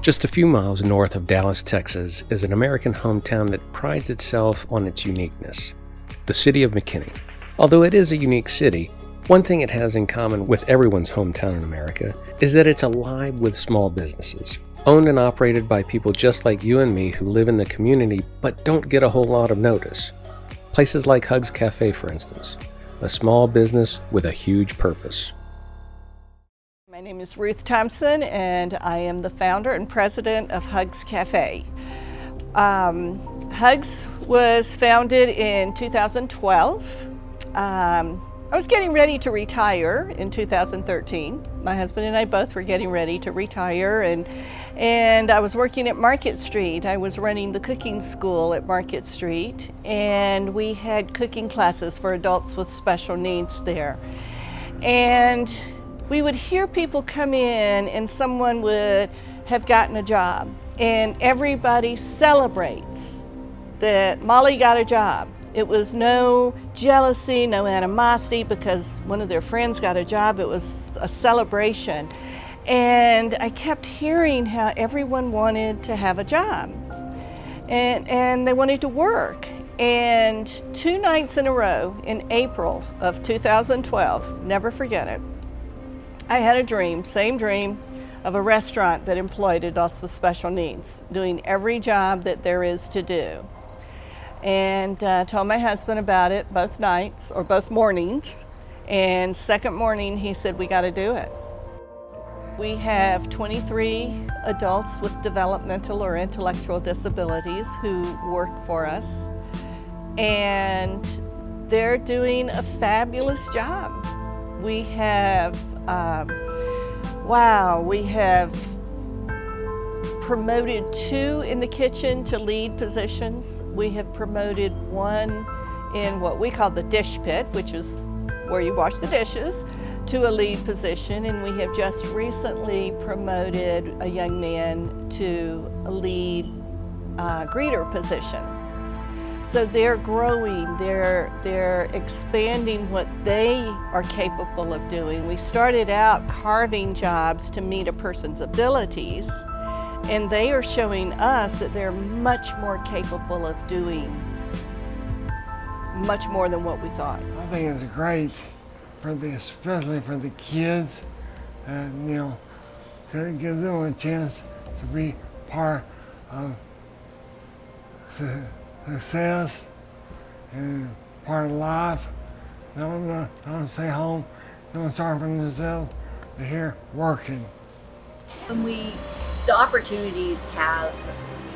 Just a few miles north of Dallas, Texas, is an American hometown that prides itself on its uniqueness, the city of McKinney. Although it is a unique city, one thing it has in common with everyone's hometown in America is that it's alive with small businesses, owned and operated by people just like you and me who live in the community but don't get a whole lot of notice. Places like Hugs Café, for instance, a small business with a huge purpose. My name is Ruth Thompson, and I am the founder and president of Hugs Café. Hugs was founded in 2012. I was getting ready to retire in 2013. My husband and I both were getting ready to retire, and I was working at Market Street. I was running the cooking school at Market Street, and we had cooking classes for adults with special needs there. And we would hear people come in and someone would have gotten a job, and everybody celebrates that Molly got a job. It was no jealousy, no animosity because one of their friends got a job. It was a celebration. And I kept hearing how everyone wanted to have a job and they wanted to work. And 2 nights in a row in April of 2012, never forget it, I had a dream, same dream, of a restaurant that employed adults with special needs, doing every job that there is to do. And told my husband about it both nights, or both mornings, and second morning he said, we gotta do it. We have 23 adults with developmental or intellectual disabilities who work for us, and they're doing a fabulous job. We have we have promoted 2 in the kitchen to lead positions. We have promoted 1 in what we call the dish pit, which is where you wash the dishes, to a lead position. And we have just recently promoted a young man to a lead greeter position. So they're growing, they're expanding what they are capable of doing. We started out carving jobs to meet a person's abilities, and they are showing us that they're much more capable of doing much more than what we thought. I think it's great especially for the kids, and it gives them a chance to be part of success and part of life. Don't stay home, don't start for themselves. They're here working. The opportunities have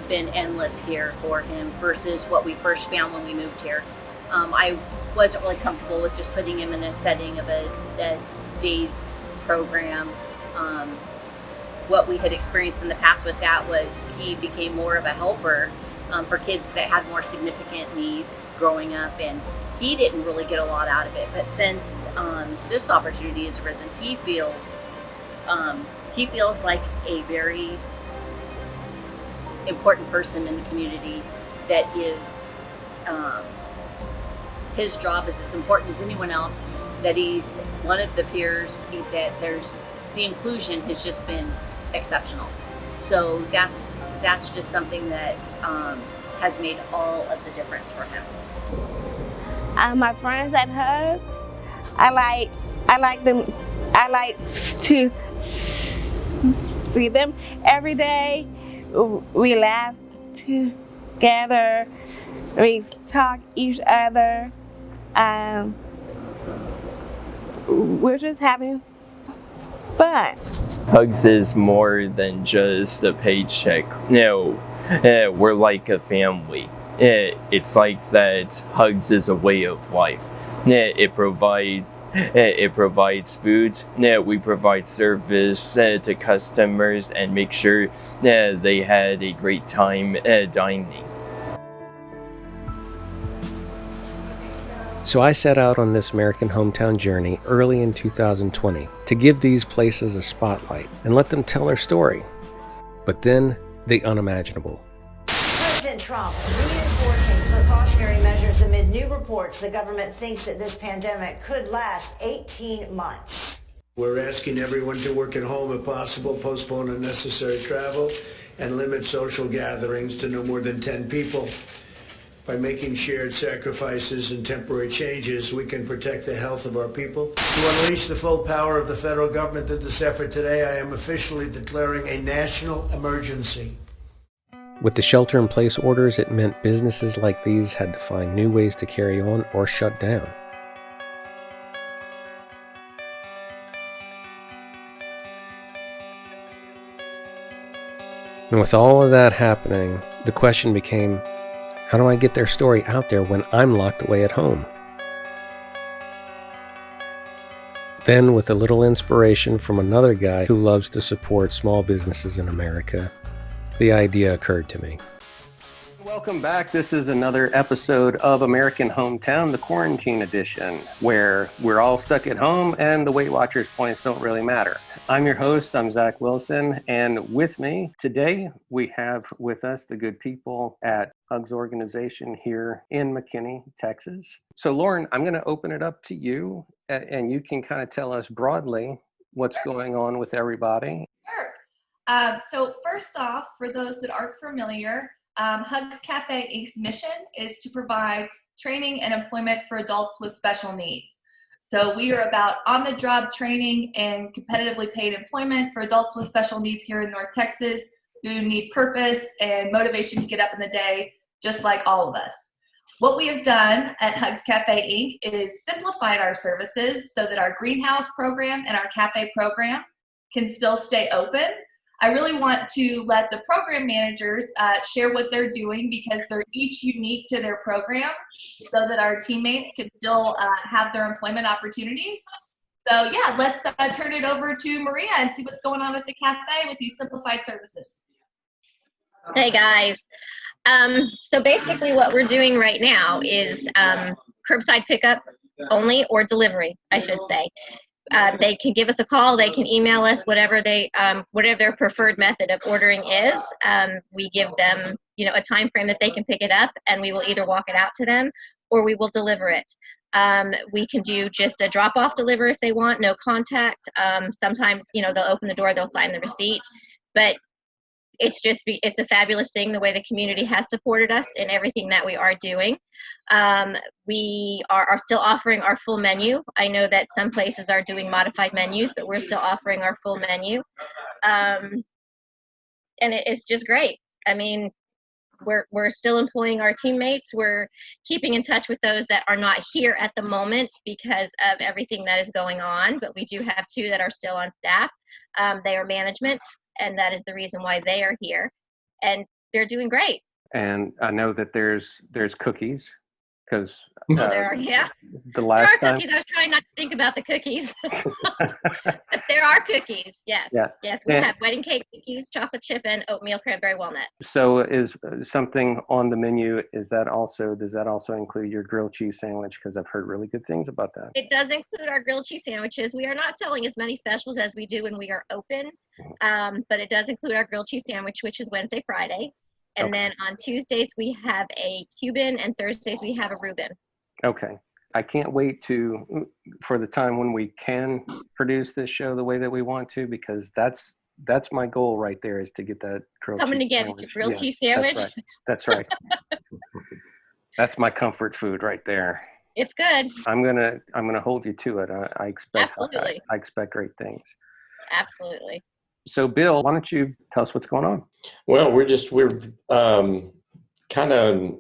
been endless here for him versus what we first found when we moved here. I wasn't really comfortable with just putting him in a setting of a day program. What we had experienced in the past with that was he became more of a helper for kids that had more significant needs growing up, and he didn't really get a lot out of it. But since this opportunity has arisen, he feels like a very important person in the community, that is his job is as important as anyone else, that he's one of the peers, that the inclusion has just been exceptional. So that's just something that has made all of the difference for him. My friends at Hugs, I like them. I like to see them every day. We laugh together. We talk each other. We're just having fun. Hugs is more than just a paycheck. We're like a family. It's like that. Hugs is a way of life. It provides food. We provide service to customers and make sure they had a great time dining. So I set out on this American hometown journey early in 2020 to give these places a spotlight and let them tell their story. But then, the unimaginable. President Trump reinforcing precautionary measures amid new reports the government thinks that this pandemic could last 18 months. We're asking everyone to work at home if possible, postpone unnecessary travel, and limit social gatherings to no more than 10 people. By making shared sacrifices and temporary changes, we can protect the health of our people. To unleash the full power of the federal government in this effort today, I am officially declaring a national emergency. With the shelter-in-place orders, it meant businesses like these had to find new ways to carry on or shut down. And with all of that happening, the question became, how do I get their story out there when I'm locked away at home? Then, with a little inspiration from another guy who loves to support small businesses in America, the idea occurred to me. Welcome back. This is another episode of American Hometown, the Quarantine Edition, where we're all stuck at home and the Weight Watchers points don't really matter. I'm your host, I'm Zach Wilson, and with me today, we have with us the good people at Hugs organization here in McKinney, Texas. So Lauren, I'm going to open it up to you, and you can kind of tell us broadly what's going on with everybody. Sure. So first off, for those that aren't familiar, Hugs Café Inc.'s mission is to provide training and employment for adults with special needs. So we are about on-the-job training and competitively paid employment for adults with special needs here in North Texas who need purpose and motivation to get up in the day, just like all of us. What we have done at Hugs Café Inc. is simplified our services so that our greenhouse program and our cafe program can still stay open. I really want to let the program managers share what they're doing because they're each unique to their program so that our teammates can still have their employment opportunities. So yeah, let's turn it over to Maria and see what's going on at the cafe with these simplified services. Hey guys. So basically what we're doing right now is curbside pickup only, or delivery, I should say. They can give us a call, they can email us, whatever their preferred method of ordering is. We give them, a time frame that they can pick it up, and we will either walk it out to them or we will deliver it. We can do just a drop-off delivery if they want, no contact. Sometimes, they'll open the door, they'll sign the receipt, but it's a fabulous thing the way the community has supported us in everything that we are doing. We are still offering our full menu. I know that some places are doing modified menus, but we're still offering our full menu. And it's just great. I mean, we're still employing our teammates. We're keeping in touch with those that are not here at the moment because of everything that is going on, but we do have 2 that are still on staff. They are management, and that is the reason why they are here, and they're doing great. And I know that there's cookies, because there are, the last there are time cookies. I was trying not to think about the cookies, but there are cookies. Yes, yes, we have wedding cake cookies, chocolate chip, and oatmeal cranberry walnut. So is something on the menu? Does that also include your grilled cheese sandwich? Because I've heard really good things about that. It does include our grilled cheese sandwiches. We are not selling as many specials as we do when we are open, but it does include our grilled cheese sandwich, which is Wednesday, Friday. And then on Tuesdays, we have a Cuban, and Thursdays, we have a Reuben. Okay. I can't wait for the time when we can produce this show the way that we want to, because that's my goal right there, is to get that grilled Coming cheese again sandwich. with your grilled cheese sandwich? That's right. That's my comfort food right there. It's good. I'm gonna hold you to it. I expect Absolutely. I expect great things. Absolutely. So Bill, why don't you tell us what's going on? Well, we're kind of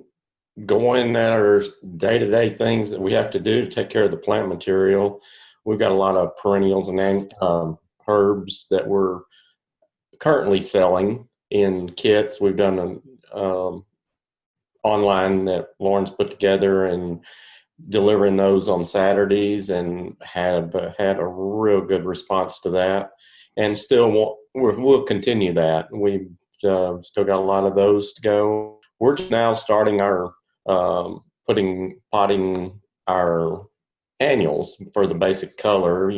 going at our day-to-day things that we have to do to take care of the plant material. We've got a lot of perennials and herbs that we're currently selling in kits. We've done an online that Lauren's put together and delivering those on Saturdays, and have had a real good response to that. And we'll continue that. We've still got a lot of those to go. We're just now starting our potting our annuals for the basic color.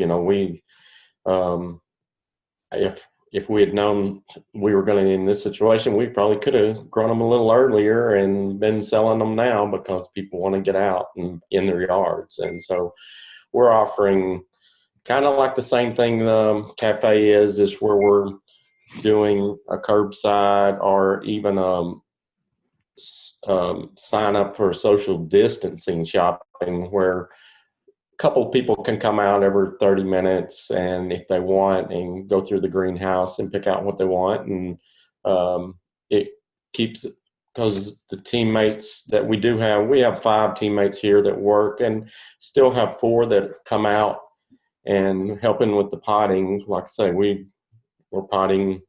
If we had known we were going to be in this situation, we probably could have grown them a little earlier and been selling them now, because people want to get out and in their yards. And so we're offering kind of like the same thing the cafe is where we're doing a curbside or even sign up for social distancing shopping where a couple of people can come out every 30 minutes and if they want and go through the greenhouse and pick out what they want. And it keeps, because the teammates that we have 5 teammates here that work and still have 4 that come out and helping with the potting. Like I say, we're potting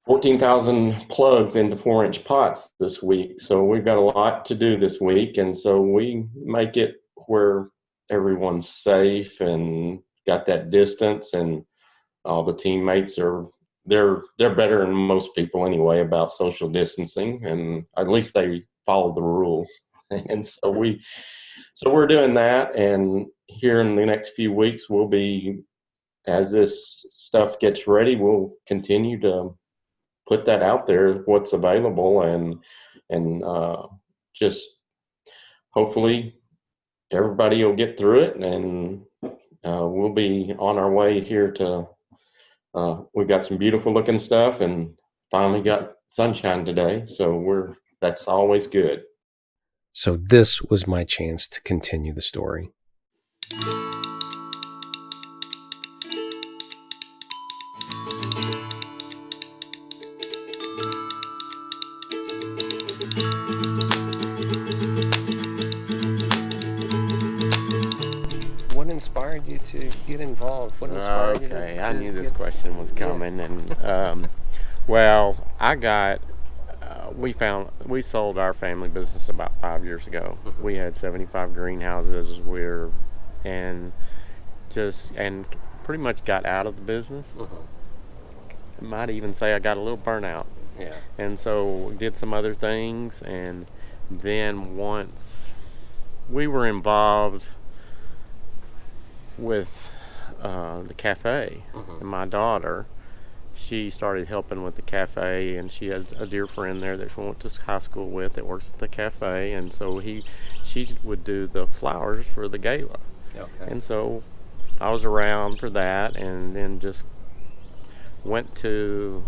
14,000 plugs into 4-inch pots this week. So we've got a lot to do this week. And so we make it where everyone's safe and got that distance, and all the teammates they're better than most people anyway about social distancing, and at least they follow the rules. And so we're doing that. And here in the next few weeks, we'll be, as this stuff gets ready, we'll continue to put that out there, what's available, and just hopefully everybody will get through it, and we'll be on our way here to, we've got some beautiful looking stuff and finally got sunshine today. So that's always good. So this was my chance to continue the story. What inspired you to get involved? What inspired you to I knew this question was coming. And well, we sold our family business about 5 years ago. Mm-hmm. We had 75 greenhouses. And pretty much got out of the business. Mm-hmm. I might even say I got a little burnout. Yeah. And so did some other things, and then once we were involved with the cafe, mm-hmm. and my daughter, she started helping with the cafe, and she had a dear friend there that she went to high school with that works at the cafe, and so she would do the flowers for the gala. Okay. And so I was around for that, and then just went to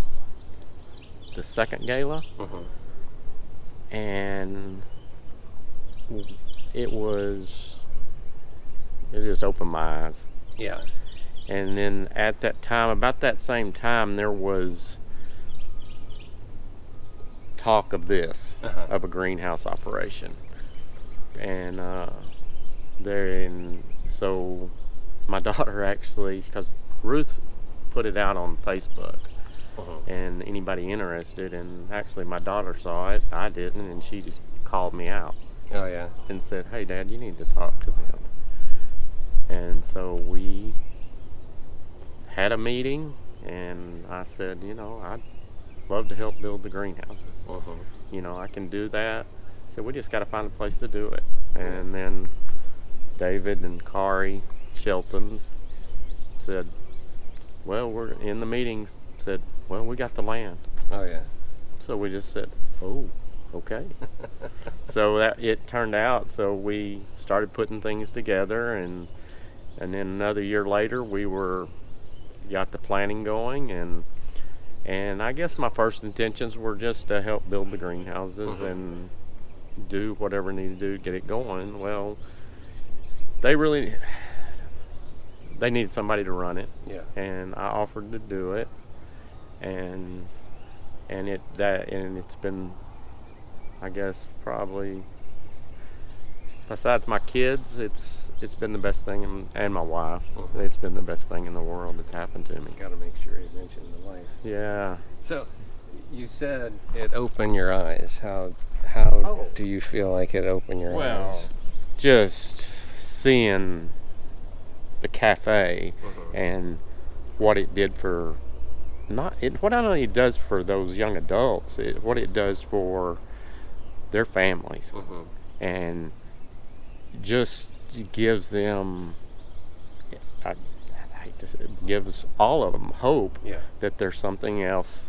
the second gala, mm-hmm. and it just opened my eyes. Yeah. And then at that time, about that same time, there was talk of this, uh-huh. of a greenhouse operation. And so my daughter actually, because Ruth put it out on Facebook, uh-huh. and anybody interested, and actually my daughter saw it, I didn't, and she just called me out. Oh, yeah. And said, "Hey, Dad, you need to talk to them." And so we had a meeting, and I said, I'd love to help build the greenhouses. Uh-huh. I can do that. So we just got to find a place to do it. And then David and Kari Shelton said, well, we're in the meetings, said, well, we got the land. Oh, yeah. So we just said, oh, okay. So it turned out, so we started putting things together, and then another year later, we got the planning going, and I guess my first intentions were just to help build the greenhouses, mm-hmm. and do whatever needed to do to get it going. Well, they needed somebody to run it, yeah. And I offered to do it, and it's been, I guess, probably, besides my kids, it's been the best thing, and my wife, mm-hmm. It's been the best thing in the world that's happened to me. Got to make sure you mention the wife. Yeah. So, you said it opened your eyes. How do you feel like it opened your eyes? Well, just seeing the cafe, mm-hmm. and what it did for what not only it does for those young adults, what it does for their families, mm-hmm. and just gives them, gives all of them hope, yeah. that there's something else,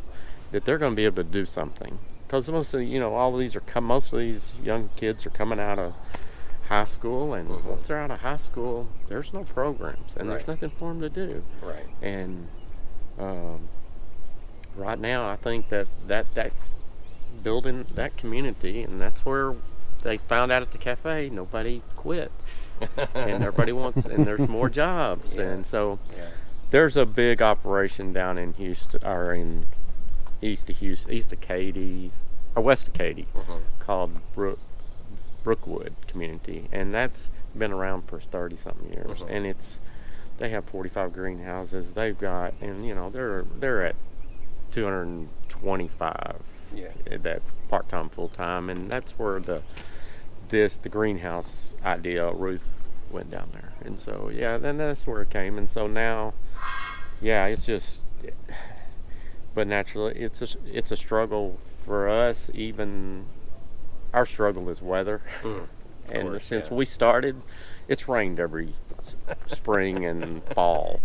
that they're going to be able to do something. Because most of these young kids are coming out of high school, and once they're out of high school, there's no programs, and there's nothing for them to do. Right. And right now, I think that building that community, and that's where they found out at the cafe, nobody quits, and everybody wants, and there's more jobs, and so there's a big operation down in Houston, or in east of Houston, east of Katy, or west of Katy, called Brookwood Community, and that's been around for 30-something years, and they have 45 greenhouses. They've got, and you know, they're at 225 that part-time, full-time, and that's where the greenhouse idea, Ruth went down there, and so then that's where it came, and so now it's just, but naturally it's a struggle for us. Even our struggle is weather, and since we started, it's rained every spring and fall,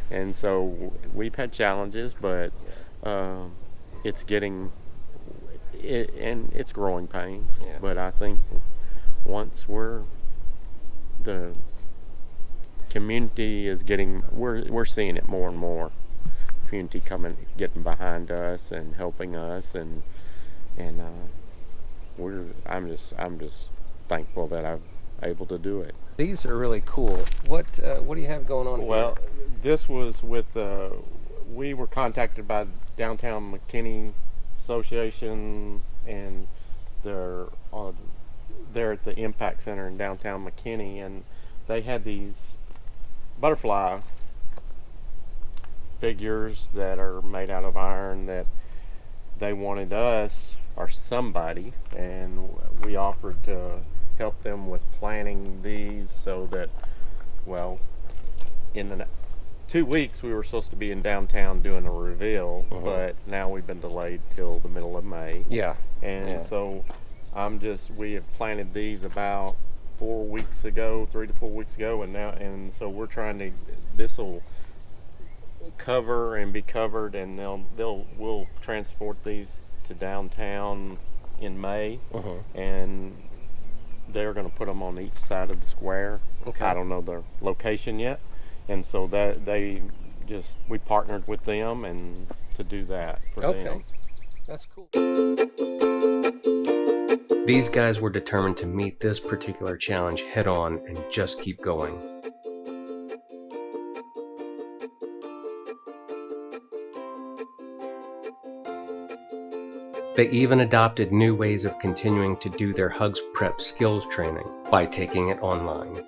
and so we've had challenges, but it's getting it, and it's growing pains. But I think once the community is getting, we're seeing it more and more. Community getting behind us and helping us, and I'm just thankful that I'm able to do it. These are really cool. What do you have going on here? This was with we were contacted by Downtown McKinney Association, and they're at the Impact Center in downtown McKinney, and they had these butterfly figures that are made out of iron that they wanted us or somebody, and we offered to help them with planning these, so that, in 2 weeks we were supposed to be in downtown doing a reveal, but now we've been delayed till the middle of May. So we have planted these about 4 weeks ago, 3 to 4 weeks ago, and so we're trying to, this'll cover and be covered, and we'll transport these to downtown in May, and they're going to put them on each side of the square. I don't know their location yet, and so that we partnered with them and to do that for them. That's cool. These guys were determined to meet this particular challenge head on and just keep going. They even adopted new ways of continuing to do their Hugs Prep skills training by taking it online.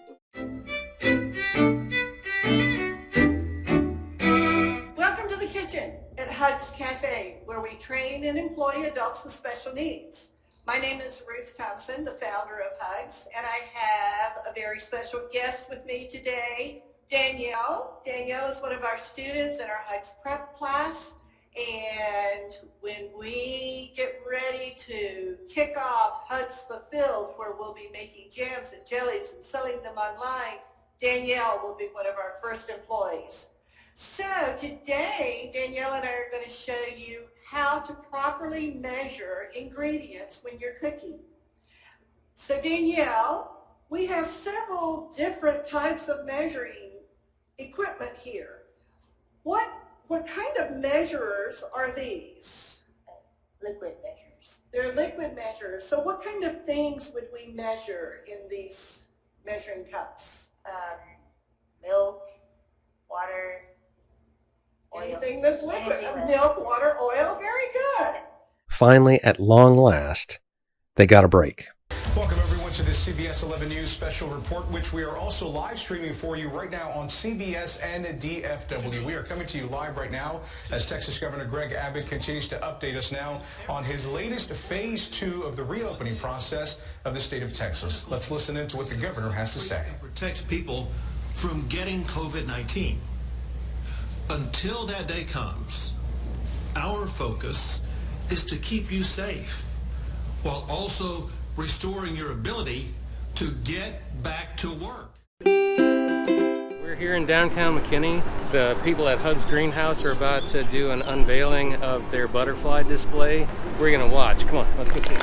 Welcome to the kitchen at Hugs Café, where we train and employ adults with special needs. My name is Ruth Thompson, the founder of Hugs, and I have a very special guest with me today, Danielle. Danielle is one of our students in our Hugs Prep class. And when we get ready to kick off Hugs Fulfilled, where we'll be making jams and jellies and selling them online, Danielle will be one of our first employees. So today, Danielle and I are going to show you how to properly measure ingredients when you're cooking. So Danielle, we have several different types of measuring equipment here. What kind of measurers are these? Liquid measures. They're liquid measures. So what kind of things would we measure in these measuring cups? Milk, water, oil. Anything that's liquid. Milk, water, oil. Very good. Finally, at long last, they got a break. Welcome everyone to the CBS 11 News special report, which we are also live streaming for you right now on CBS and DFW. We are coming to you live right now as Texas Governor Greg Abbott continues to update us now on his latest phase 2 of the reopening process of the state of Texas. Let's listen into what the governor has to say. Protect people from getting COVID-19. Until that day comes, our focus is to keep you safe while also restoring your ability to get back to work. We're here in downtown McKinney. The people at Hugs Greenhouse are about to do an unveiling of their butterfly display. We're gonna watch. Come on, let's go see it.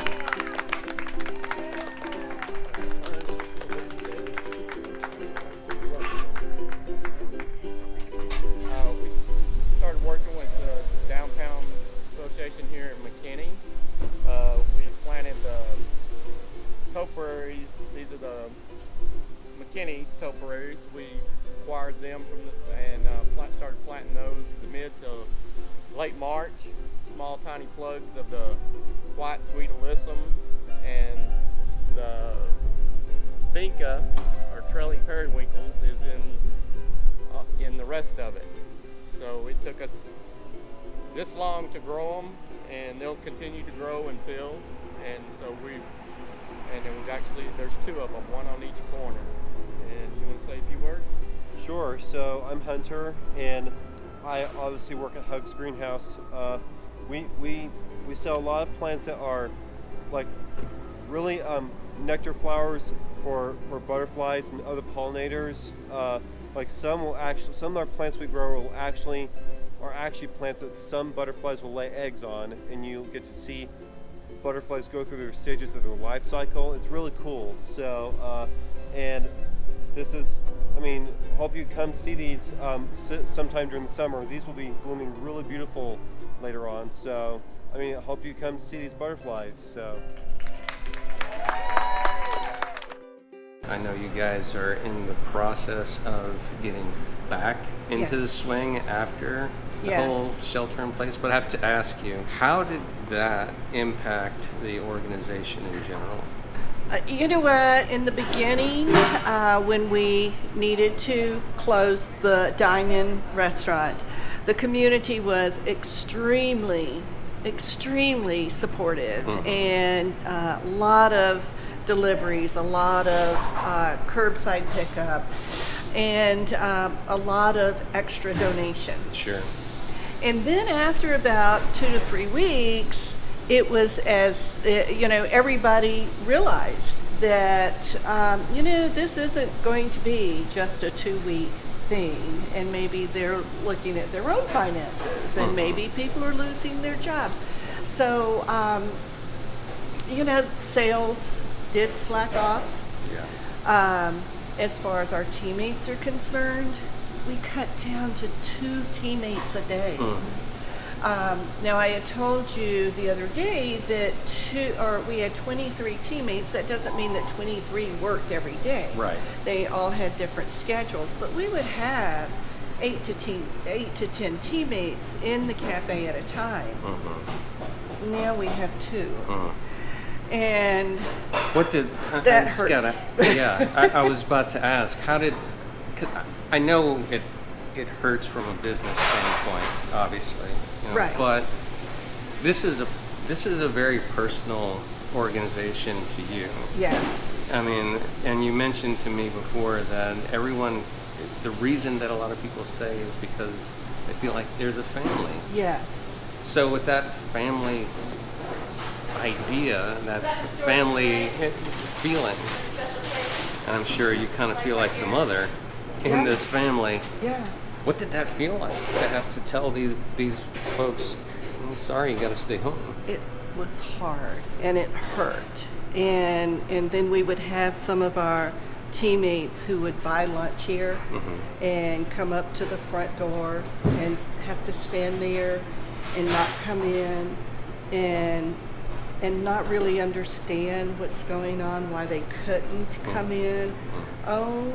McKinney's topiaries. We acquired them from and started planting those the mid to late March. Small tiny plugs of the white sweet alyssum, and the vinca or trailing periwinkles is in the rest of it. So it took us this long to grow them, and they'll continue to grow and build. And so we've actually, there's two of them, one on each corner. And you want to say a few words? Sure. So I'm Hunter, and I obviously work at Hugs Greenhouse. We sell a lot of plants that are like really nectar flowers for butterflies and other pollinators. Like some of our plants we grow are actually plants that some butterflies will lay eggs on, and you get to see butterflies go through their stages of their life cycle. It's really cool. So, and this is, hope you come see these sometime during the summer. These will be blooming really beautiful later on. So, I hope you come see these butterflies. So. I know you guys are in the process of getting back into the swing after the whole shelter in place, but I have to ask you, how did that impact the organization in general? You know what, in the beginning, when we needed to close the dine-in restaurant, the community was extremely supportive, and a lot of deliveries, a lot of curbside pickup, and a lot of extra donations. Sure. And then after about 2 to 3 weeks, it was everybody realized that, this isn't going to be just a 2-week thing, and maybe they're looking at their own finances, and maybe people are losing their jobs. So, sales did slack off. Yeah. As far as our teammates are concerned, we cut down to 2 teammates a day. Now, I had told you the other day that we had 23 teammates. That doesn't mean that 23 worked every day. Right. They all had different schedules, but we would have 8 to 10 teammates in the cafe at a time. Now we have 2. And what did that hurts? I was about to ask, cause I know it hurts from a business standpoint, obviously, right? But this is a very personal organization to you. Yes. And you mentioned to me before that the reason that a lot of people stay is because they feel like there's a family. Yes. So with that family idea, that family feeling, and I'm sure you kind of feel like the mother in this family. Yeah. What did that feel like to have to tell these folks, I'm sorry, you got to stay home? It was hard, and it hurt, and then we would have some of our teammates who would buy lunch here and come up to the front door and have to stand there and not come in and not really understand what's going on, why they couldn't come in. Oh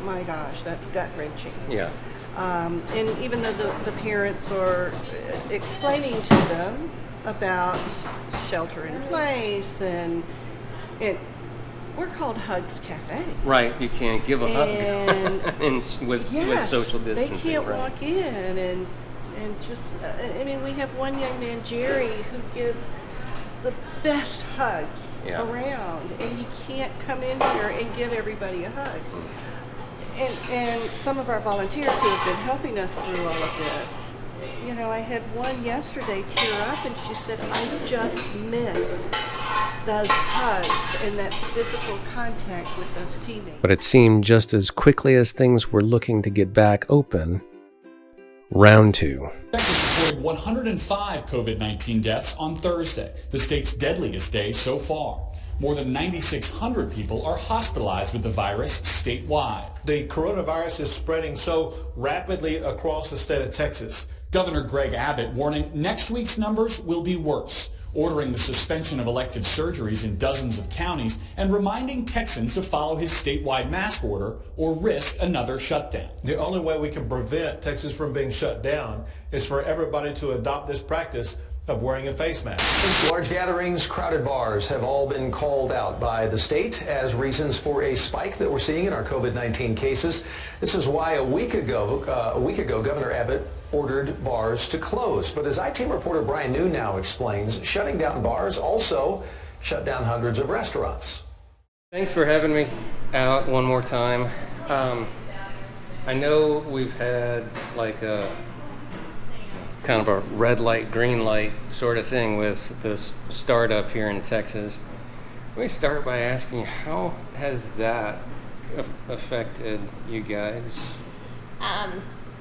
my gosh, that's gut-wrenching. Yeah. And even though the parents are explaining to them about shelter in place, and we're called Hugs Café. Right, you can't give a hug with social distancing. They can't walk in and just, we have one young man, Jerry, who gives the best hugs around, and you can't come in here and give everybody a hug. And some of our volunteers who have been helping us through all of this, I had one yesterday tear up, and she said, I just miss those hugs and that physical contact with those teammates. But it seemed just as quickly as things were looking to get back open, round 2. Texas reported 105 COVID-19 deaths on Thursday, the state's deadliest day so far. More than 9,600 people are hospitalized with the virus statewide. The coronavirus is spreading so rapidly across the state of Texas. Governor Greg Abbott warning next week's numbers will be worse, ordering the suspension of elective surgeries in dozens of counties, and reminding Texans to follow his statewide mask order or risk another shutdown. The only way we can prevent Texas from being shut down is for everybody to adopt this practice of wearing a face mask. Large gatherings, crowded bars have all been called out by the state as reasons for a spike that we're seeing in our COVID-19 cases. This is why a week ago, Governor Abbott ordered bars to close. But as I-Team reporter Brian New now explains, shutting down bars also shut down hundreds of restaurants. Thanks for having me out one more time. I know we've had like a kind of a red light, green light sort of thing with this startup here in Texas. Let me start by asking you, how has that affected you guys?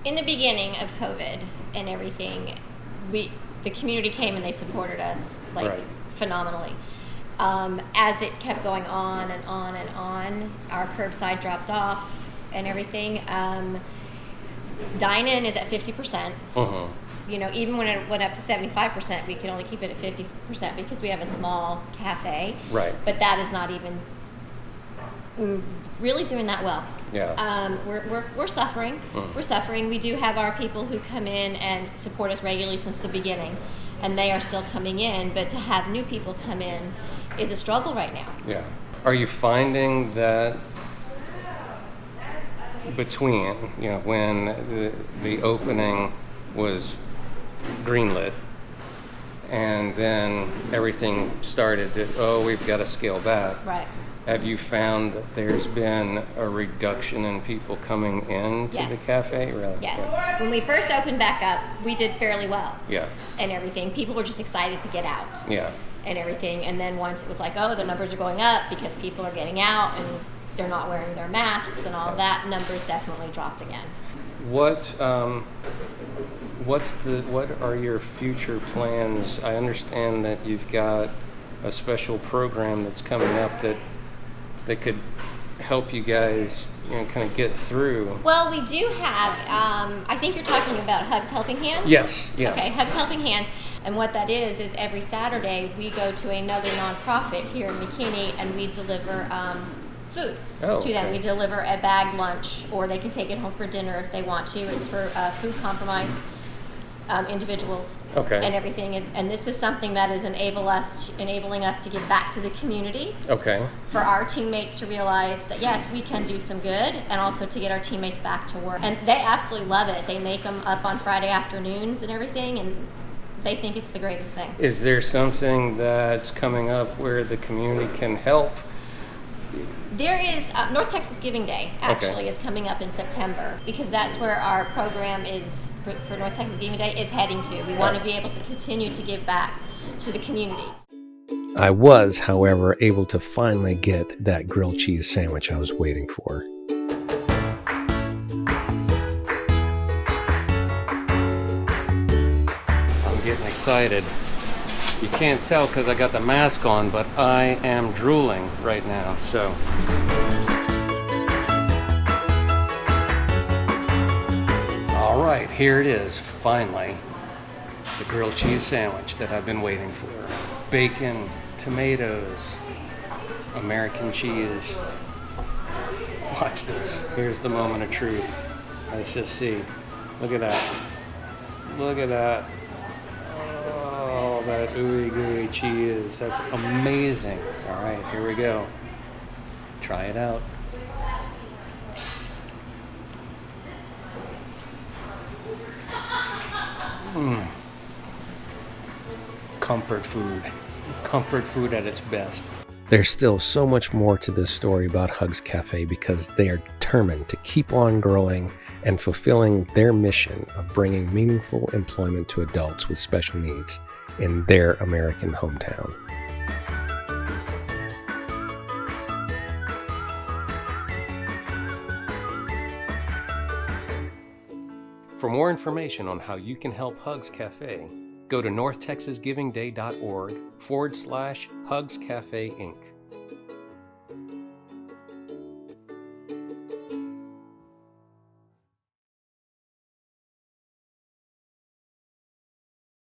In the beginning of COVID and everything, the community came and they supported us phenomenally. As it kept going on and on and on, our curbside dropped off and everything. Dine-in is at 50%. You know, even when it went up to 75%, we could only keep it at 50% because we have a small cafe. Right. But that is not even really doing that well. Yeah. We're suffering. We're suffering. We do have our people who come in and support us regularly since the beginning, and they are still coming in. But to have new people come in is a struggle right now. Yeah. Are you finding that between, you know, when the opening was greenlit and then everything started that, we've got to scale back. Right. Have you found that there's been a reduction in people coming into the cafe? Really? Yes. Yeah. When we first opened back up, we did fairly well. Yeah. And everything. People were just excited to get out. Yeah. And everything. And then once it was like, the numbers are going up because people are getting out and they're not wearing their masks and all that, numbers definitely dropped again. What are your future plans? I understand that you've got a special program that's coming up that could help you guys, you know, kind of get through. Well, we do have, I think you're talking about Hugs Helping Hands? Yes. Yeah. Okay, Hugs Helping Hands. And what that is every Saturday we go to another nonprofit here in McKinney and we deliver food to them. We deliver a bag lunch, or they can take it home for dinner if they want to. It's for food compromised individuals and everything. And this is something that is enabling us to give back to the community. Okay. For our teammates to realize that, yes, we can do some good, and also to get our teammates back to work. And they absolutely love it. They make them up on Friday afternoons and everything, and they think it's the greatest thing. Is there something that's coming up where the community can help? There is North Texas Giving Day is coming up in September, because that's where our program is for North Texas Giving Day is heading to. We want to be able to continue to give back to the community. I was, however, able to finally get that grilled cheese sandwich I was waiting for. I'm getting excited. You can't tell because I got the mask on, but I am drooling right now, so. All right, here it is, finally. The grilled cheese sandwich that I've been waiting for. Bacon, tomatoes, American cheese. Watch this. Here's the moment of truth. Let's just see. Look at that. Look at that. Oh, that ooey gooey cheese. That's amazing. All right, here we go. Try it out. Comfort food. Comfort food at its best. There's still so much more to this story about Hugs Café because they are determined to keep on growing and fulfilling their mission of bringing meaningful employment to adults with special needs in their American hometown. For more information on how you can help Hugs Café, go to northtexasgivingday.org/Hugs Café Inc.